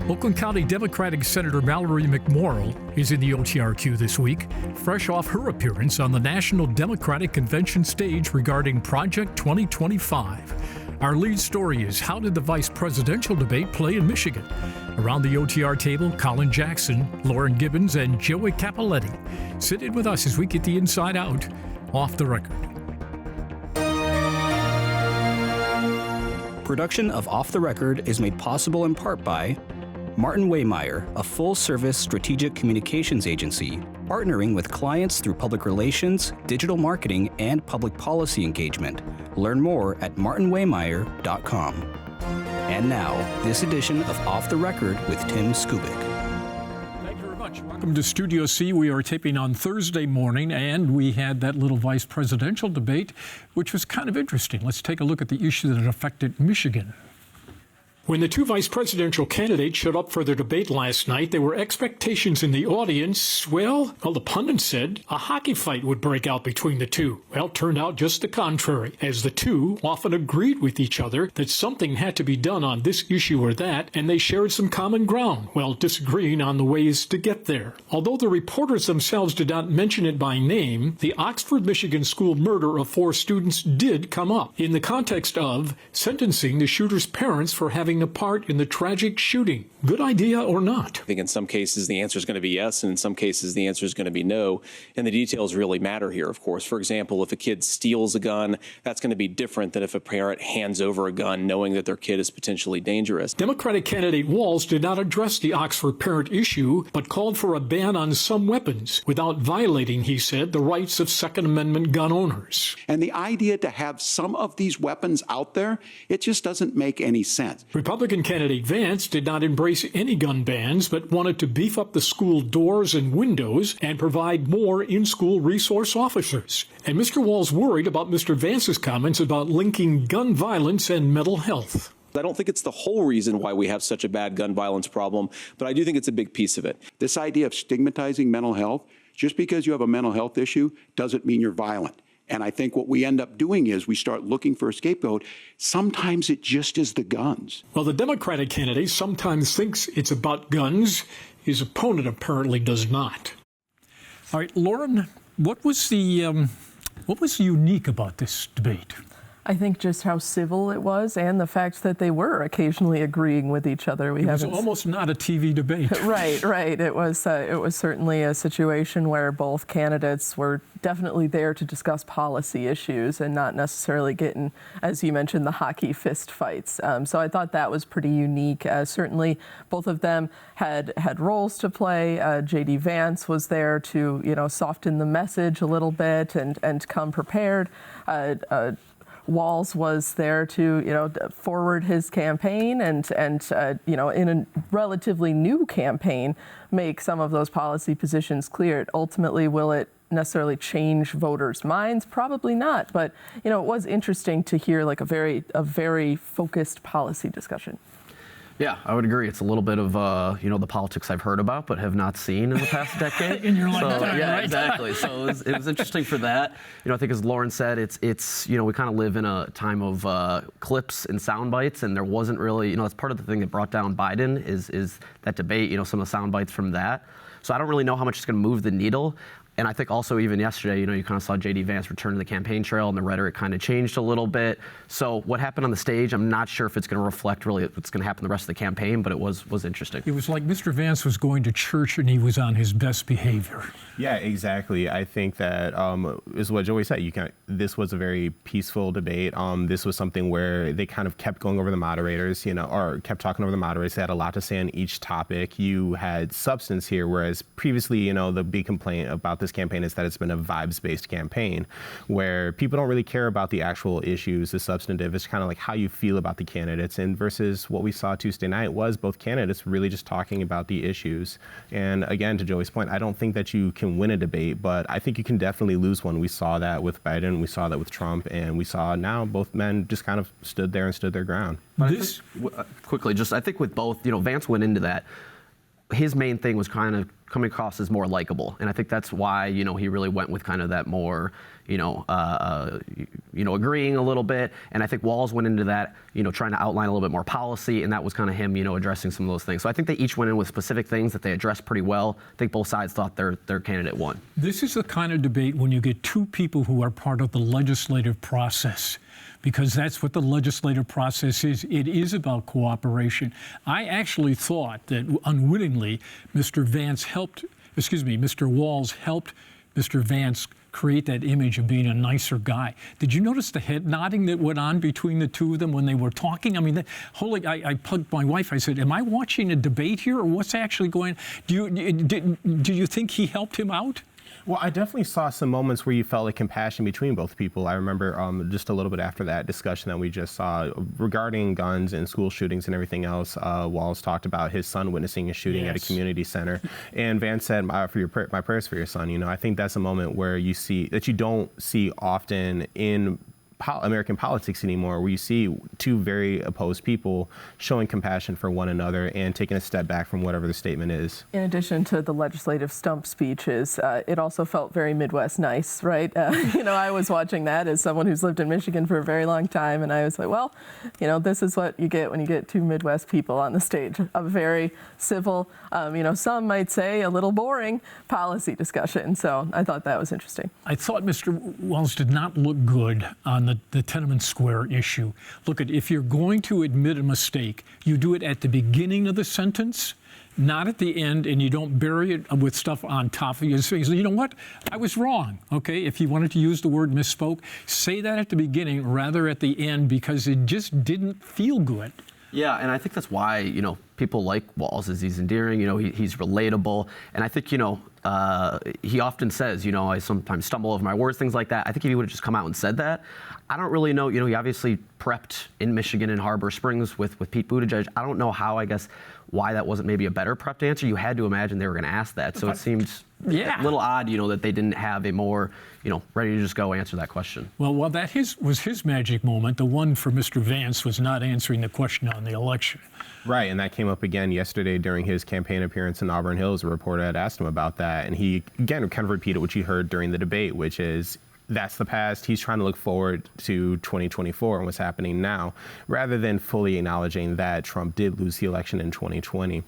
Oakland County Democratic Senator Mallory McMorrill is in the OTRQ this week, fresh off her appearance on the National Democratic Convention stage regarding Project 2025. Our lead story is, how did the vice presidential debate play in Michigan? Around the OTR table, Colin Jackson, Lauren Gibbons, and Joey Capoletti. Sit in with us as we get the inside out, off the record. Production of Off the Record is made possible in part by Martin Waymeyer, a full-service strategic communications agency, partnering with clients through public relations, digital marketing, and public policy engagement. Learn more at martinwaymeyer.com. And now, this edition of Off the Record with Tim Skubic. Thank you very much. Welcome to Studio C. We are taping on Thursday morning, and we had that little vice presidential debate, which was kind of interesting. Let's take a look at the issue that affected Michigan. When the two vice presidential candidates showed up for their debate last night, there were expectations in the audience. Well, the pundits said a hockey fight would break out between the two. Well, it turned out just the contrary, as the two often agreed with each other that something had to be done on this issue or that, and they shared some common ground, while disagreeing on the ways to get there. Although the reporters themselves did not mention it by name, the Oxford, Michigan school murder of 4 students did come up in the context of sentencing the shooter's parents for having a part in the tragic shooting. Good idea or not? I think in some cases the answer is going to be yes, and in some cases the answer is going to be no. And the details really matter here, of course. For example, if a kid steals a gun, that's going to be different than if a parent hands over a gun knowing that their kid is potentially dangerous. Democratic candidate Walz did not address the Oxford parent issue, but called for a ban on some weapons without violating, he said, the rights of Second Amendment gun owners. And the idea to have some of these weapons out there, it just doesn't make any sense. Republican candidate Vance did not embrace any gun bans, but wanted to beef up the school doors and windows and provide more in-school resource officers. And Mr. Walz worried about Mr. Vance's comments about linking gun violence and mental health. I don't think it's the whole reason why we have such a bad gun violence problem, but I do think it's a big piece of it. This idea of stigmatizing mental health, just because you have a mental health issue doesn't mean you're violent. And I think what we end up doing is we start looking for a scapegoat. Sometimes it just is the guns. Well, the Democratic candidate sometimes thinks it's about guns. His opponent apparently does not. All right, Lauren, what was unique about this debate? I think just how civil it was, and the fact that they were occasionally agreeing with each other. It was almost not a TV debate. Right. It was certainly a situation where both candidates were definitely there to discuss policy issues and not necessarily getting, as you mentioned, the hockey fist fights. So I thought that was pretty unique. Certainly, both of them had roles to play. J.D. Vance was there to soften the message a little bit and come prepared. Walz was there to, forward his campaign and in a relatively new campaign, make some of those policy positions clear. Ultimately, will it necessarily change voters' minds? Probably not. But, it was interesting to hear like a very focused policy discussion. Yeah, I would agree. It's a little bit of, the politics I've heard about but have not seen in the past decade. In your lifetime, yeah, right? Exactly. So it was interesting for that. I think as Lauren said, it's we kind of live in a time of clips and sound bites, and there wasn't really, that's part of the thing that brought down Biden is that debate, some of the sound bites from that. So I don't really know how much it's going to move the needle. And I think also even yesterday, you kind of saw J.D. Vance return to the campaign trail and the rhetoric kind of changed a little bit. So what happened on the stage, I'm not sure if it's going to reflect really what's going to happen the rest of the campaign, but it was interesting. It was like Mr. Vance was going to church and he was on his best behavior. Yeah, exactly. I think that is what Joey said. This was a very peaceful debate. This was something where they kind of kept going over the moderators, or kept talking over the moderators. They had a lot to say on each topic. You had substance here, whereas previously, the big complaint about this campaign is that it's been a vibes-based campaign where people don't really care about the actual issues, the substantive. It's kind of like how you feel about the candidates. And versus what we saw Tuesday night was both candidates really just talking about the issues. And again, to Joey's point, I don't think that you can win a debate, but I think you can definitely lose one. We saw that with Biden, we saw that with Trump, and we saw now both men just kind of stood there and stood their ground. Quickly, I think with both, Vance went into that. His main thing was kind of coming across as more likable. And I think that's why, he really went with kind of that more, agreeing a little bit. And I think Walz went into that, trying to outline a little bit more policy, and that was kind of him, addressing some of those things. So I think they each went in with specific things that they addressed pretty well. I think both sides thought their candidate won. This is the kind of debate when you get two people who are part of the legislative process, because that's what the legislative process is. It is about cooperation. I actually thought that unwittingly, Mr. Walz helped Mr. Vance create that image of being a nicer guy. Did you notice the head nodding that went on between the two of them when they were talking? I mean, I plugged my wife. I said, am I watching a debate here, or what's actually going on? Do you think he helped him out? Well, I definitely saw some moments where you felt like compassion between both people. I remember just a little bit after that discussion that we just saw regarding guns and school shootings and everything else. Walz talked about his son witnessing a shooting at a community center, and Vance said, my prayers for your son. I think that's a moment where you see that you don't see often in American politics anymore, where you see two very opposed people showing compassion for one another and taking a step back from whatever the statement is. In addition to the legislative stump speeches, it also felt very Midwest nice, right? I was watching that as someone who's lived in Michigan for a very long time, and I was like, well, this is what you get when you get two Midwest people on the stage. A very civil, some might say a little boring policy discussion. So I thought that was interesting. I thought Mr. Walz did not look good on the Tenement Square issue. Look, if you're going to admit a mistake, you do it at the beginning of the sentence, not at the end, and you don't bury it with stuff on top of you. So you know what? I was wrong, okay? If you wanted to use the word misspoke, say that at the beginning rather at the end, because it just didn't feel good. Yeah, and I think that's why, people like Walz, is he's endearing, he's relatable. And I think, he often says, I sometimes stumble over my words, things like that. I think if he would have just come out and said that, I don't really know, he obviously prepped in Michigan in Harbor Springs with Pete Buttigieg. I don't know why that wasn't maybe a better prepped answer. You had to imagine they were going to ask that. So it seemed a little odd, that they didn't have a more, ready to just go answer that question. Well, that was his magic moment. The one for Mr. Vance was not answering the question on the election. Right, and that came up again yesterday during his campaign appearance in Auburn Hills. A reporter had asked him about that, and he, again, kind of repeated what you heard during the debate, which is, that's the past. He's trying to look forward to 2024 and what's happening now, rather than fully acknowledging that Trump did lose the election in 2020.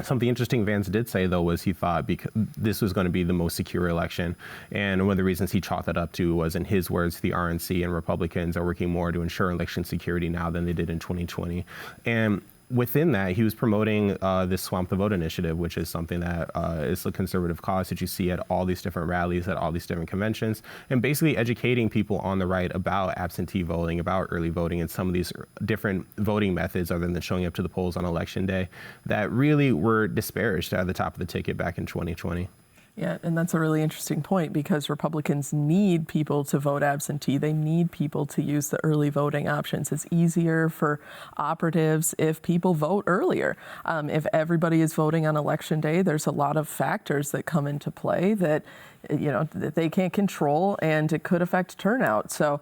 Something interesting Vance did say, though, was he thought this was going to be the most secure election. And one of the reasons he chalked that up to was, in his words, the RNC and Republicans are working more to ensure election security now than they did in 2020. And within that, he was promoting this Swamp the Vote initiative, which is something that is a conservative cause that you see at all these different rallies, at all these different conventions, and basically educating people on the right about absentee voting, about early voting, and some of these different voting methods other than showing up to the polls on Election Day that really were disparaged at the top of the ticket back in 2020. Yeah, and that's a really interesting point, because Republicans need people to vote absentee. They need people to use the early voting options. It's easier for operatives if people vote earlier. If everybody is voting on Election Day, there's a lot of factors that come into play that that they can't control, and it could affect turnout. So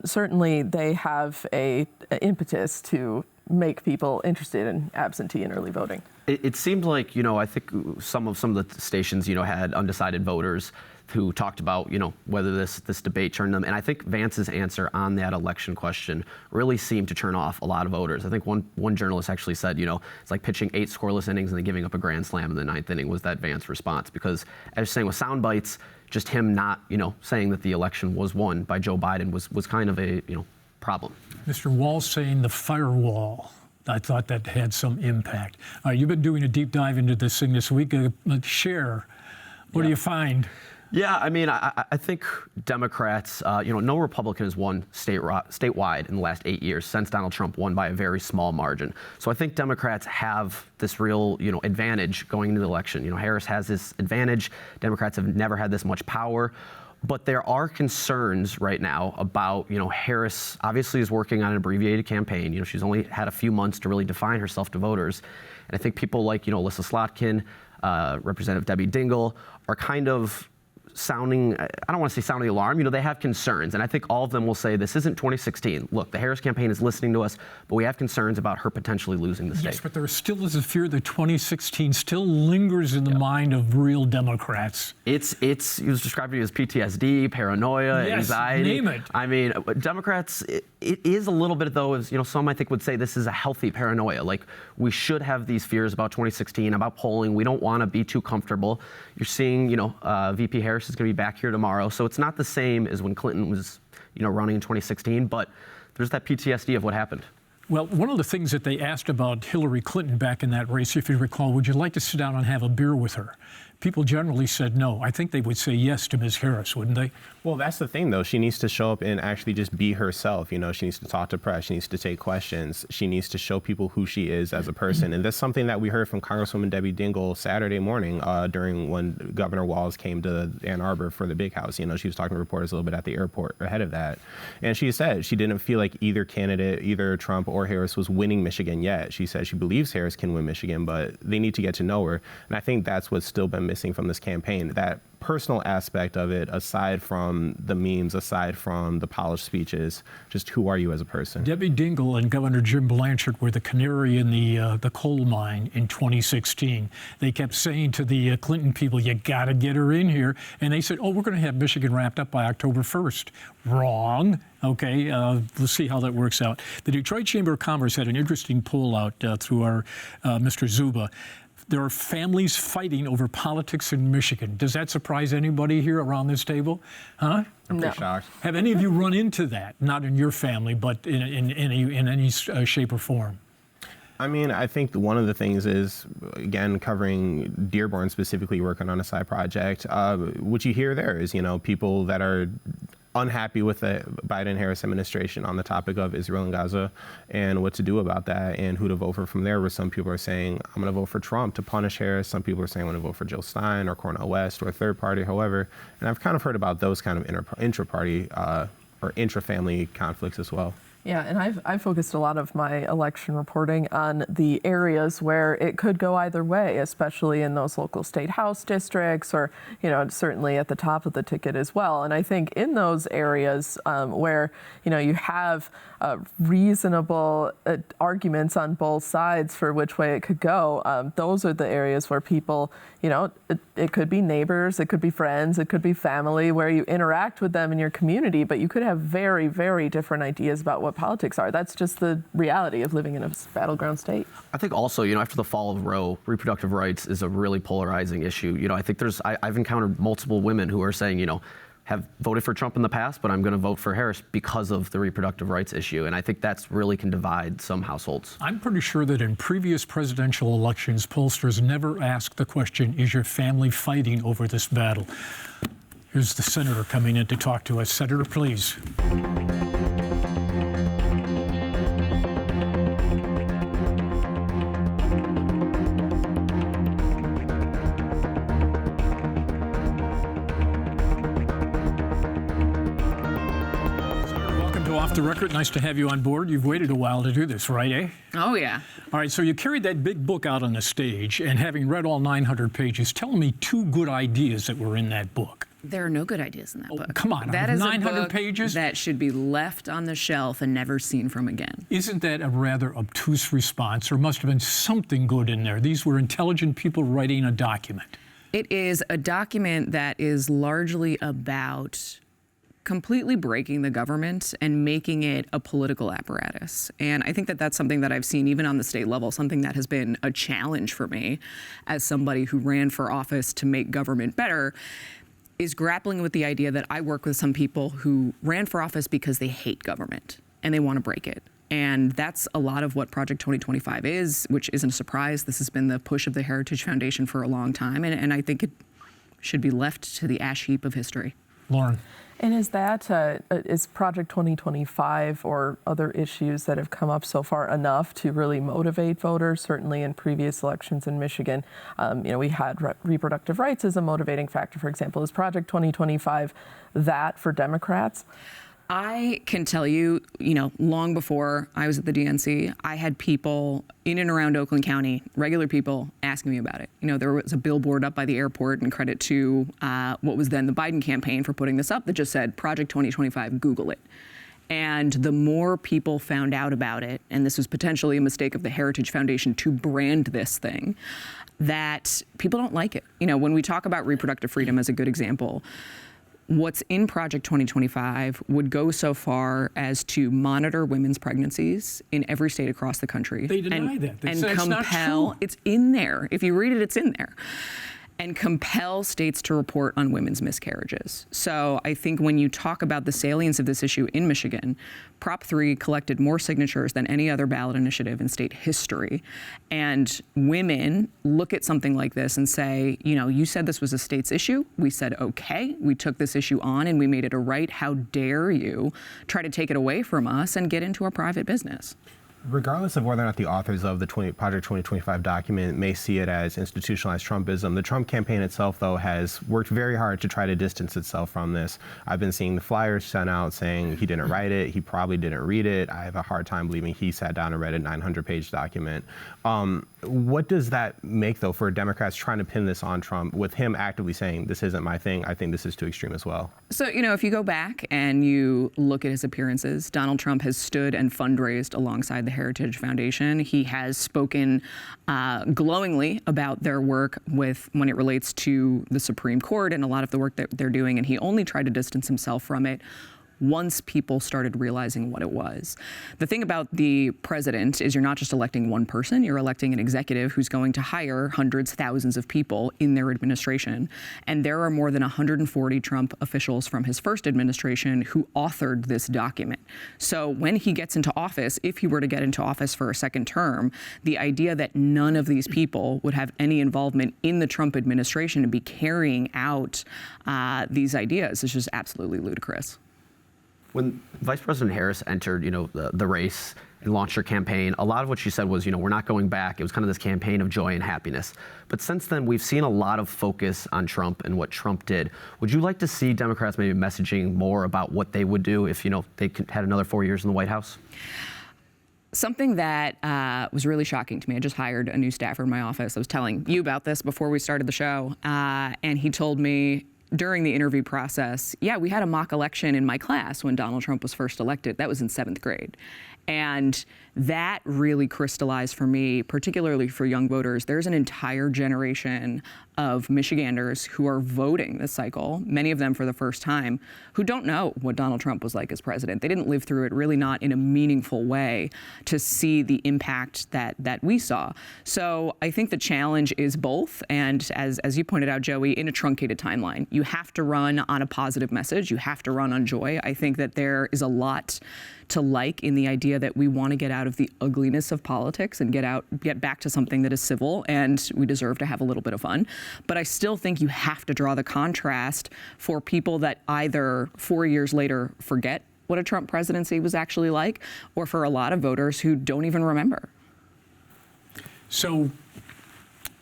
certainly they have an impetus to make people interested in absentee and early voting. It seemed like, I think some of the stations, had undecided voters who talked about, whether this debate turned them. And I think Vance's answer on that election question really seemed to turn off a lot of voters. I think one journalist actually said, it's like pitching 8 scoreless innings and then giving up a grand slam in the 9th inning was that Vance response. Because as I was saying with sound bites, just him not, saying that the election was won by Joe Biden was kind of a, problem. Mr. Walz saying the firewall. I thought that had some impact. You've been doing a deep dive into this thing this week. Share. What do you find? Yeah, I mean, I think Democrats, no Republican has won statewide in the last 8 years since Donald Trump won by a very small margin. So I think Democrats have this real, advantage going into the election. Harris has this advantage. Democrats have never had this much power. But there are concerns right now about, Harris obviously is working on an abbreviated campaign. She's only had a few months to really define herself to voters. And I think people like, Alyssa Slotkin, Representative Debbie Dingell are kind of sounding, I don't want to say sounding the alarm, you know, they have concerns. And I think all of them will say this isn't 2016. Look, the Harris campaign is listening to us, but we have concerns about her potentially losing the state. Yes, but there still is a fear that 2016 still lingers in the mind of real Democrats. It's he was describing it as PTSD, paranoia, Yes, anxiety. name it. I mean, Democrats, it is a little bit though, as you know, some I think would say this is a healthy paranoia. Like, we should have these fears about 2016, about polling. We don't want to be too comfortable. You're seeing, you know, VP Harris is going to be back here tomorrow, so it's not the same as when Clinton was, you know, running in 2016. But there's that PTSD of what happened. Well, one of the things that they asked about Hillary Clinton back in that race, if you recall, would you like to sit down and have a beer with her? People generally said no. I think they would say yes to Ms. Harris, wouldn't they? Well, that's the thing, though. She needs to show up and actually just be herself. You know, she needs to talk to press. She needs to take questions. She needs to show people who she is as a person. And that's something that we heard from Congresswoman Debbie Dingell Saturday morning during when Governor Walz came to Ann Arbor for the big house. You know, she was talking to reporters a little bit at the airport ahead of that. And she said she didn't feel like either candidate, either Trump or Harris, was winning Michigan yet. She said she believes Harris can win Michigan, but they need to get to know her. And I think that's what's still been missing from this campaign. That personal aspect of it, aside from the memes, aside from the polished speeches, just who are you as a person? Debbie Dingell and Governor Jim Blanchard were the canary in the coal mine in 2016. They kept saying to the Clinton people, you got to get her in here. And they said, oh, we're going to have Michigan wrapped up by October 1st. Wrong. Okay, we'll see how that works out. The Detroit Chamber of Commerce had an interesting poll out through our Mr. Zuba. There are families fighting over politics in Michigan. Does that surprise anybody here around this table? Huh? I'm pretty shocked. Have any of you run into that? Not in your family, but in any shape or form? I mean, I think one of the things is, again, covering Dearborn specifically, working on a side project, what you hear there is, you know, people that are unhappy with the Biden-Harris administration on the topic of Israel and Gaza and what to do about that and who to vote for from there, where some people are saying, I'm going to vote for Trump to punish Harris. Some people are saying, I'm going to vote for Jill Stein or Cornel West or a third party, however. And I've kind of heard about those kind of intra-party or intra-family conflicts as well. Yeah, and I've focused a lot of my election reporting on the areas where it could go either way, especially in those local state house districts or, you know, certainly at the top of the ticket as well. And I think in those areas where, you know, you have reasonable arguments on both sides for which way it could go, those are the areas where people, you know, it could be neighbors, it could be friends, it could be family, where you interact with them in your community, but you could have very, very different ideas about what politics are. That's just the reality of living in a battleground state. I think also, you know, after the fall of Roe, reproductive rights is a really polarizing issue. You know, I think I've encountered multiple women who are saying, you know, have voted for Trump in the past, but I'm going to vote for Harris because of the reproductive rights issue. And I think that's really can divide some households. I'm pretty sure that in previous presidential elections, pollsters never asked the question, is your family fighting over this battle? Here's the senator coming in to talk to us. Senator, please. Off the record, nice to have you on board. You've waited a while to do this, right, eh? Oh, yeah. All right, so you carried that big book out on the stage, and having read all 900 pages, tell me 2 good ideas that were in that book. There are no good ideas in that book. Come on, that is 900 a book pages? that should be left on the shelf and never seen from again. Isn't that a rather obtuse response? There must have been something good in there. These were intelligent people writing a document. It is a document that is largely about completely breaking the government and making it a political apparatus. And I think that that's something that I've seen even on the state level, something that has been a challenge for me as somebody who ran for office to make government better, is grappling with the idea that I work with some people who ran for office because they hate government and they want to break it. And that's a lot of what Project 2025 is, which isn't a surprise. This has been the push of the Heritage Foundation for a long time, and I think it should be left to the ash heap of history. Lauren. And is that, is Project 2025 or other issues that have come up so far enough to really motivate voters? Certainly in previous elections in Michigan, you know, we had reproductive rights as a motivating factor, for example. Is Project 2025 that for Democrats? I can tell you, long before I was at the DNC, I had people in and around Oakland County, regular people, asking me about it. There was a billboard up by the airport, and credit to what was then the Biden campaign for putting this up, that just said, Project 2025, Google it. And the more people found out about it, and this was potentially a mistake of the Heritage Foundation to brand this thing, that people don't like it. When we talk about reproductive freedom as a good example, what's in Project 2025 would go so far as to monitor women's pregnancies in every state across the country. They deny that. They and say it's not compel, true. it's in there. If you read it, it's in there. And compel states to report on women's miscarriages. So I think when you talk about the salience of this issue in Michigan, Prop 3 collected more signatures than any other ballot initiative in state history. And women look at something like this and say, you said this was a state's issue. We said, okay, we took this issue on and we made it a right. How dare you try to take it away from us and get into our private business? Regardless of whether or not the authors of the Project 2025 document may see it as institutionalized Trumpism, the Trump campaign itself, though, has worked very hard to try to distance itself from this. I've been seeing the flyers sent out saying he didn't write it, he probably didn't read it. I have a hard time believing he sat down and read a 900-page document. What does that make, though, for Democrats trying to pin this on Trump, with him actively saying, this isn't my thing, I think this is too extreme as well? So, if you go back and you look at his appearances, Donald Trump has stood and fundraised alongside the Heritage Foundation. He has spoken glowingly about their work when it relates to the Supreme Court and a lot of the work that they're doing, and he only tried to distance himself from it once people started realizing what it was. The thing about the president is you're not just electing one person, you're electing an executive who's going to hire hundreds, thousands of people in their administration. And there are more than 140 Trump officials from his first administration who authored this document. So when he gets into office, if he were to get into office for a second term, the idea that none of these people would have any involvement in the Trump administration and be carrying out these ideas is just absolutely ludicrous. When Vice President Harris entered, the race and launched her campaign, a lot of what she said was, we're not going back. It was kind of this campaign of joy and happiness. But since then, we've seen a lot of focus on Trump and what Trump did. Would you like to see Democrats maybe messaging more about what they would do if, they had another 4 years in the White House? Something that was really shocking to me, I just hired a new staffer in my office. I was telling you about this before we started the show, and he told me during the interview process, yeah, we had a mock election in my class when Donald Trump was first elected. That was in 7th grade. And that really crystallized for me, particularly for young voters. There's an entire generation of Michiganders who are voting this cycle, many of them for the first time, who don't know what Donald Trump was like as president. They didn't live through it, really not in a meaningful way, to see the impact that we saw. So I think the challenge is both, and as you pointed out, Joey, in a truncated timeline. You have to run on a positive message. You have to run on joy. I think that there is a lot to like in the idea that we want to get out of the ugliness of politics and get back to something that is civil, and we deserve to have a little bit of fun. But I still think you have to draw the contrast for people that either 4 years later forget what a Trump presidency was actually like, or for a lot of voters who don't even remember. So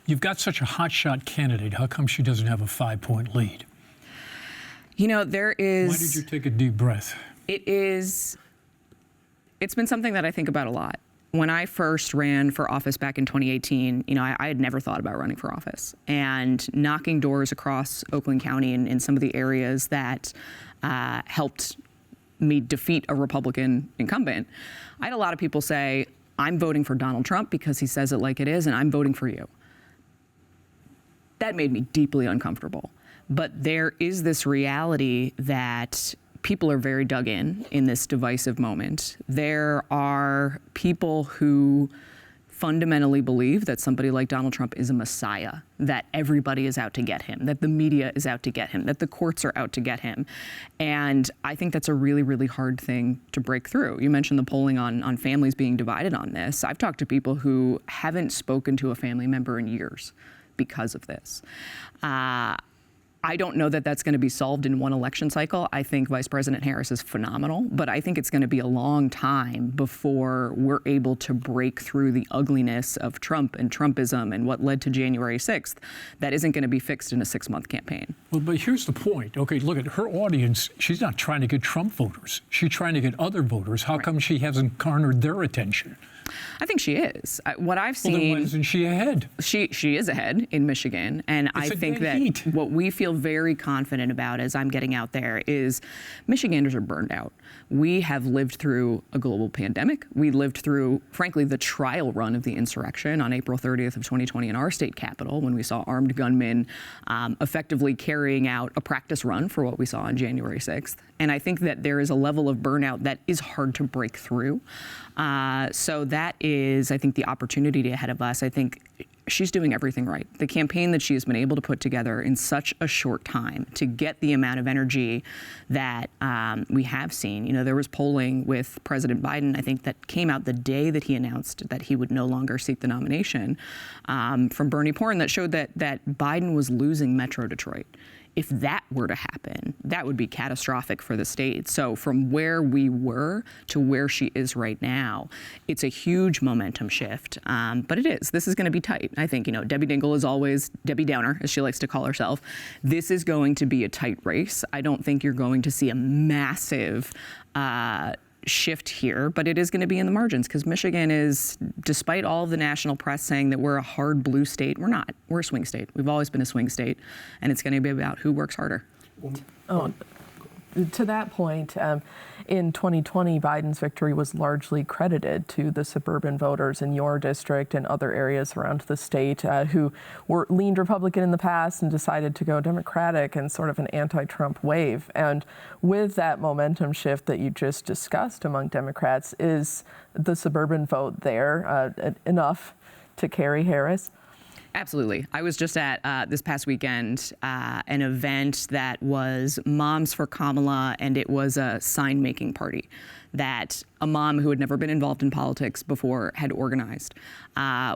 you've got such a hotshot candidate. How come she doesn't have a 5-point lead? There is... Why did you take a deep breath? It's been something that I think about a lot. When I first ran for office back in 2018, I had never thought about running for office. And knocking doors across Oakland County in some of the areas that helped me defeat a Republican incumbent, I had a lot of people say, I'm voting for Donald Trump because he says it like it is, and I'm voting for you. That made me deeply uncomfortable. But there is this reality that people are very dug in this divisive moment. There are people who fundamentally believe that somebody like Donald Trump is a messiah, that everybody is out to get him, that the media is out to get him, that the courts are out to get him. And I think that's a really, really hard thing to break through. You mentioned the polling on families being divided on this. I've talked to people who haven't spoken to a family member in years because of this. I don't know that that's going to be solved in one election cycle. I think Vice President Harris is phenomenal, but I think it's going to be a long time before we're able to break through the ugliness of Trump and Trumpism and what led to January 6th. That isn't going to be fixed in a 6-month campaign. Well, but here's the point. Okay, look at her audience. She's not trying to get Trump voters. She's trying to get other voters. How come she hasn't garnered their attention? I think she is. What I've Well, then why seen, isn't she ahead? she is ahead in Michigan, and I It's a think dead that heat. what we feel very confident about as I'm getting out there is Michiganders are burned out. We have lived through a global pandemic. We lived through, frankly, the trial run of the insurrection on April 30th of 2020 in our state capitol, when we saw armed gunmen effectively carrying out a practice run for what we saw on January 6th. And I think that there is a level of burnout that is hard to break through. So that is, I think, the opportunity ahead of us. I think she's doing everything right. The campaign that she has been able to put together in such a short time to get the amount of energy that we have seen. You know, there was polling with President Biden, I think, that came out the day that he announced that he would no longer seek the nomination from Bernie Porn that showed that Biden was losing Metro Detroit. If that were to happen, that would be catastrophic for the state. So from where we were to where she is right now, it's a huge momentum shift. But it is. This is going to be tight. I think, you know, Debbie Dingell is always Debbie Downer, as she likes to call herself. This is going to be a tight race. I don't think you're going to see a massive shift here, but it is going to be in the margins because Michigan is, despite all of the national press saying that we're a hard blue state, we're not. We're a swing state. We've always been a swing state, and it's going to be about who works harder. To that point, in 2020, Biden's victory was largely credited to the suburban voters in your district and other areas around the state who were leaned Republican in the past and decided to go Democratic in sort of an anti-Trump wave. And with that momentum shift that you just discussed among Democrats, is the suburban vote there enough to carry Harris? Absolutely. I was just at this past weekend an event that was Moms for Kamala, and it was a sign-making party that a mom who had never been involved in politics before had organized,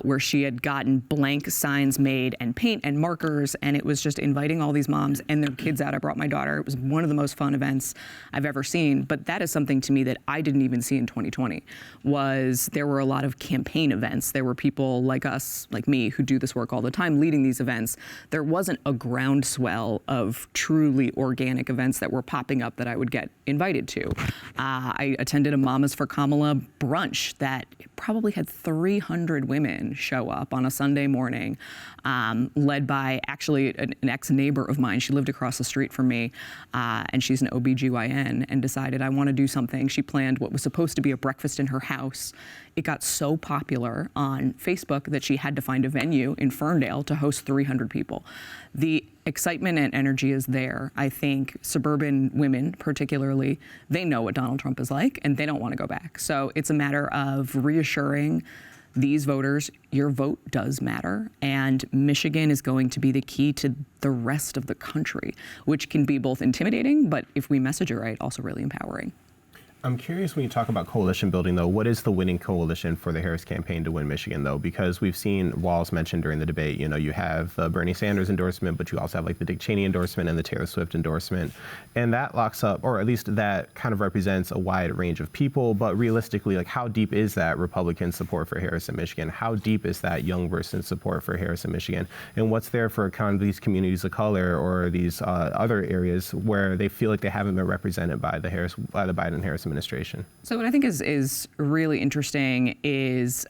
where she had gotten blank signs made and paint and markers, and it was just inviting all these moms and their kids out. I brought my daughter. It was one of the most fun events I've ever seen. But that is something to me that I didn't even see in 2020, was there were a lot of campaign events. There were people like us, like me, who do this work all the time, leading these events. There wasn't a groundswell of truly organic events that were popping up that I would get invited to. I attended a Mamas for Kamala brunch that probably had 300 women show up on a Sunday morning, led by actually an ex-neighbor of mine. She lived across the street from me, and she's an OBGYN, and decided I want to do something. She planned what was supposed to be a breakfast in her house. It got so popular on Facebook that she had to find a venue in Ferndale to host 300 people. The excitement and energy is there. I think suburban women, particularly, they know what Donald Trump is like, and they don't want to go back. So it's a matter of reassuring these voters, your vote does matter, and Michigan is going to be the key to the rest of the country, which can be both intimidating, but if we message it right, also really empowering. I'm curious, when you talk about coalition building, though, what is the winning coalition for the Harris campaign to win Michigan, though? Because we've seen Walz mentioned during the debate, you know, you have the Bernie Sanders endorsement, but you also have like the Dick Cheney endorsement and the Taylor Swift endorsement. And that locks up, or at least that kind of represents a wide range of people. But realistically, like, how deep is that Republican support for Harris in Michigan? How deep is that young person support for Harris in Michigan? And what's there for kind of these communities of color or these other areas where they feel like they haven't been represented by the Biden-Harris administration? So what I think is really interesting is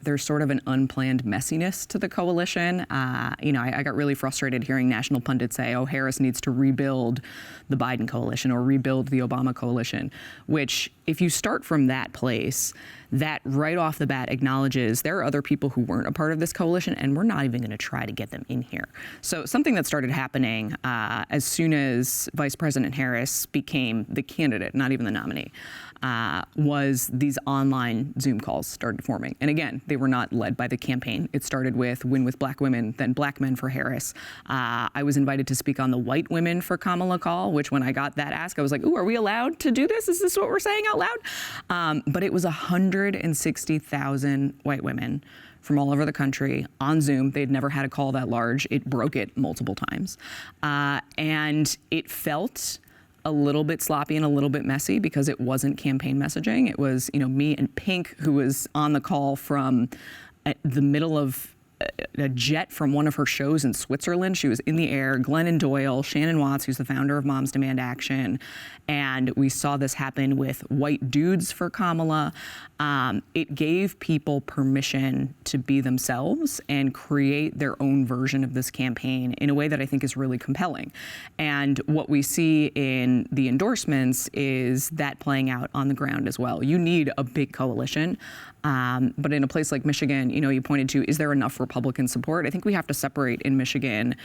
there's sort of an unplanned messiness to the coalition. I got really frustrated hearing national pundits say, oh, Harris needs to rebuild the Biden coalition or rebuild the Obama coalition, which if you start from that place, that right off the bat acknowledges there are other people who weren't a part of this coalition, and we're not even going to try to get them in here. So something that started happening as soon as Vice President Harris became the candidate, not even the nominee, was these online Zoom calls started forming. And again, they were not led by the campaign. It started with Win with Black Women, then Black Men for Harris. I was invited to speak on the White Women for Kamala call, which when I got that ask, I was like, ooh, are we allowed to do this? Is this what we're saying out loud? But it was 160,000 white women from all over the country on Zoom. They'd never had a call that large. It broke it multiple times. And it felt a little bit sloppy and a little bit messy because it wasn't campaign messaging. It was, me and Pink, who was on the call from the middle of a jet from one of her shows in Switzerland. She was in the air. Glennon Doyle, Shannon Watts, who's the founder of Moms Demand Action. And we saw this happen with White Dudes for Kamala. It gave people permission to be themselves and create their own version of this campaign in a way that I think is really compelling. And what we see in the endorsements is that playing out on the ground as well. You need a big coalition. But in a place like Michigan, you pointed to, is there enough Republican support? I think we have to separate in Michigan.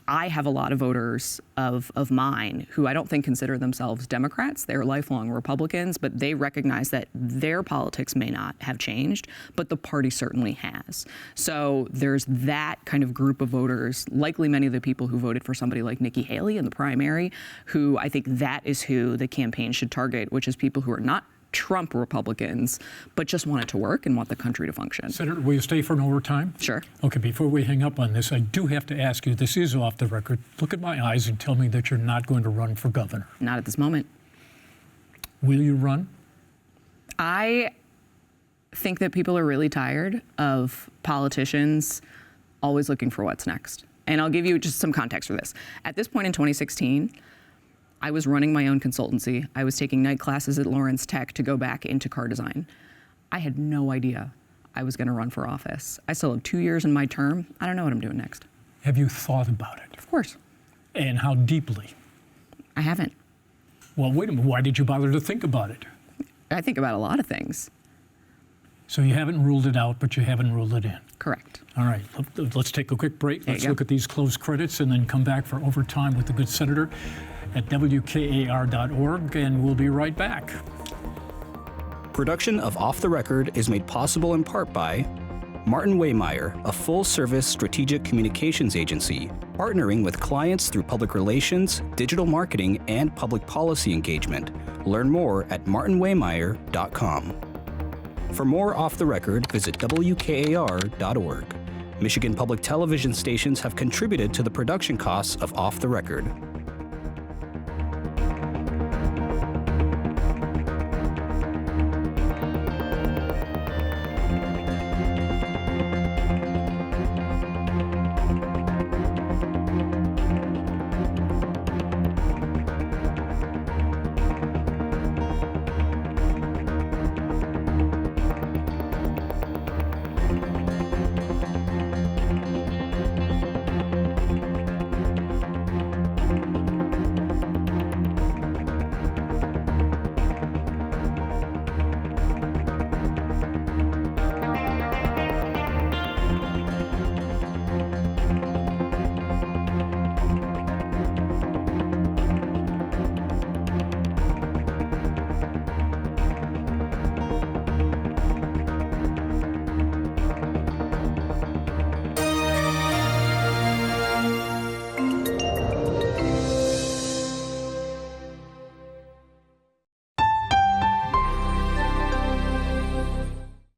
I have a lot of voters of mine who I don't think consider themselves Democrats. They're lifelong Republicans, but they recognize that their politics may not have changed, but the party certainly has. So there's that kind of group of voters, likely many of the people who voted for somebody like Nikki Haley in the primary, who I think that is who the campaign should target, which is people who are not Trump Republicans, but just want it to work and want the country to function. Senator, will you stay for an overtime? Sure. Okay, before we hang up on this, I do have to ask you, this is off the record. Look at my eyes and tell me that you're not going to run for governor. Not at this moment. Will you run? I think that people are really tired of politicians always looking for what's next. And I'll give you just some context for this. At this point in 2016, I was running my own consultancy. I was taking night classes at Lawrence Tech to go back into car design. I had no idea I was going to run for office. I still have 2 years in my term. I don't know what I'm doing next. Have you thought about it? Of course. And how deeply? I haven't. Well, wait a minute. Why did you bother to think about it? I think about a lot of things. So you haven't ruled it out, but you haven't ruled it in. Correct. All right, let's take a quick break. There Let's you go. look at these closed credits and then come back for overtime with the good senator at WKAR.org, and we'll be right back. Production of Off the Record is made possible in part by Martin Waymeyer, a full-service strategic communications agency, partnering with clients through public relations, digital marketing, and public policy engagement. Learn more at martinwaymeyer.com. For more Off the Record, visit WKAR.org. Michigan Public Television stations have contributed to the production costs of Off the Record.